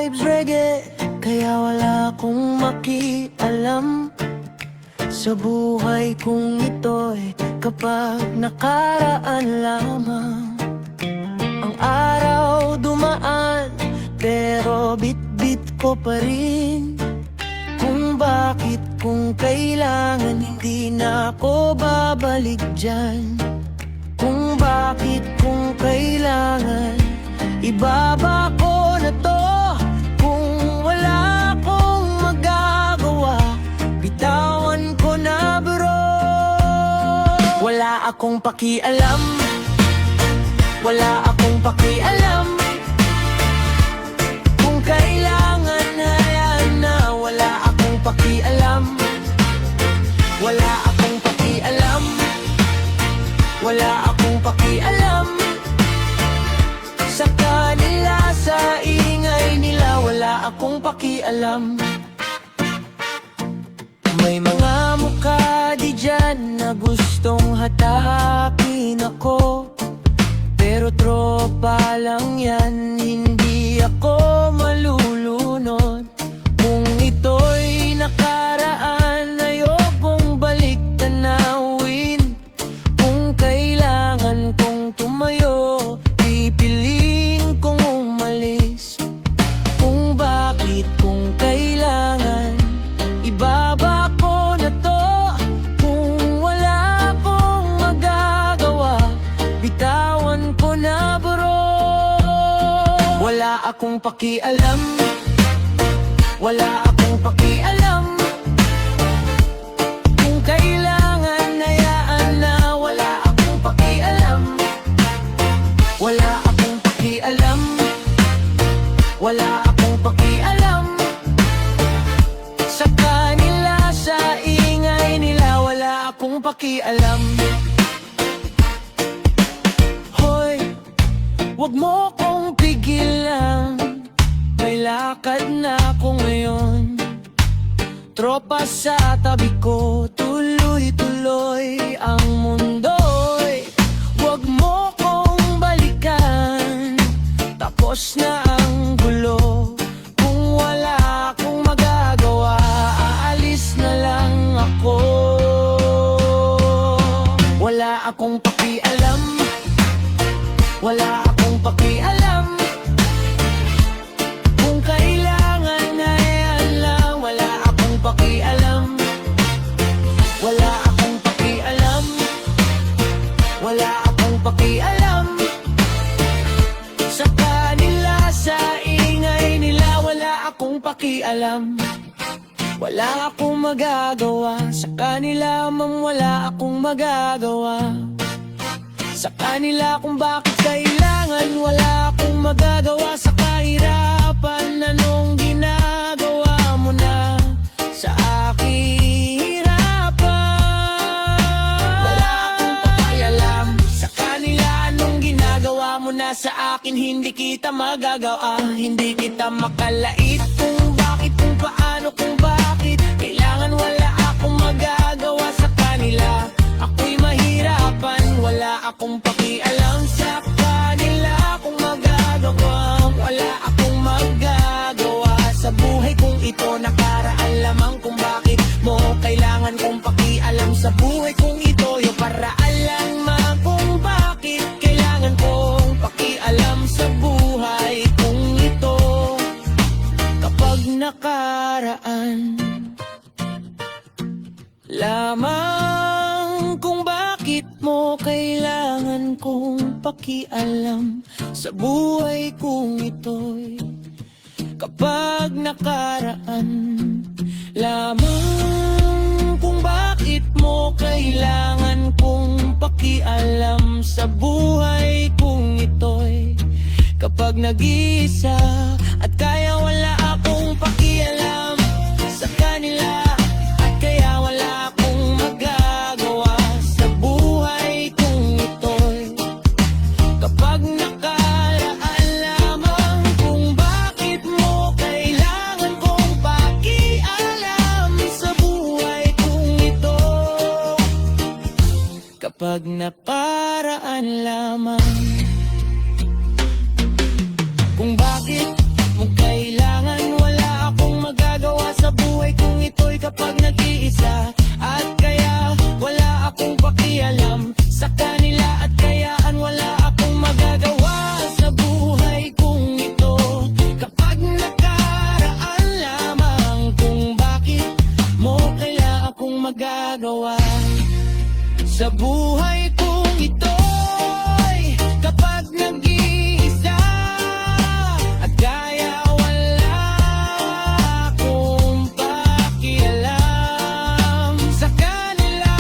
vibes reggae, kaya wala akong makialam sa buhay kong ito'y kapag nakaraan lamang. Ang araw dumaan, pero bit-bit ko pa rin kung bakit kung kailangan hindi na ako babalik dyan. Kung bakit kung kailangan ibaba ko na to. Kung wala akong magagawa, bitawan ko na bro. Wala akong pakialam, wala akong pakialam. Kung kailangan hayaan na, wala akong pakialam. Wala akong pakialam, wala akong pakialam sa kanila, sa ingay nila, wala akong pakialam. May mga mukha di dyan na gustong hatapin ako, pero tropa lang yan, hindi ako malulunod. Kung ito'y nakaraan, ayokong balik tanawin. Kung kailangan kong tumayo, pipiliin kong umalis. Kung bakit kung kailangan ibaba ko na to. Kung wala akong magagawa, bitawan ko na bro. Wala akong pakialam, wala akong pakialam. Kung kailangan hayaan na, wala akong pakialam. Wala akong pakialam, wala akong pakialam sa kanila, sa ingay nila, wala akong pakialam. Hoy, wag mo kong pigilan, may lakad na ako ngayon. Tropa sa tabi ko, tuloy-tuloy ang mundo'y. Wag mo kong balikan, tapos na ang gulo. Kung wala akong magagawa, aalis na lang ako. Wala akong pakialam, wala akong pakialam. Kung kailangan hayaan lang, wala akong pakialam. Wala akong pakialam, wala akong pakialam sa kanila, sa ingay nila, wala akong pakialam. Wala akong magagawa sa kanila, ma'am, wala akong magagawa sa kanila. Kung bakit kailangan, wala akong magagawa sa kahirapan. Anong ginagawa mo na sa aking hirapan? Wala akong pakialam sa kanila. Anong ginagawa mo na sa akin? Hindi kita magagawa, hindi kita makalait. Kung bakit, kung paano, kung bakit kailangan, wala akong magagawa sa kanila. Ako'y mahirapan, wala akong pakialam sa kanila. Kung magagawa, wala akong magagawa sa buhay kong ito. Nakaraan lamang, kung bakit mo kailangan kong pakialam sa buhay kong ito. Yung paraan lang man kung bakit kailangan kong pakialam sa buhay kong ito. Kapag nakaraan lamang, kung bakit mo kailangan kong pakialam sa buhay kong ito'y kapag nakaraan lamang. Kung bakit mo kailangan kong pakialam sa buhay kong ito'y kapag nag-iisa at kaya, wala akong pakialam sa kanila. Kaya wala akong magagawa sa buhay kong ito'y kapag nakaraan lamang. Kung bakit mo kailangan kong pakialam sa buhay kong ito kapag nakaraan lamang. Kung bakit mo kailangan Sa buhay kong ito'y kapag nag-iisa at kaya wala akong pakialam sa kanila.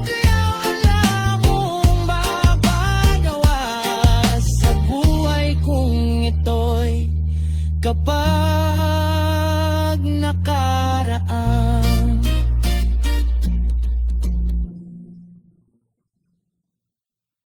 Kaya wala akong mapagawa sa buhay kong ito'y kapag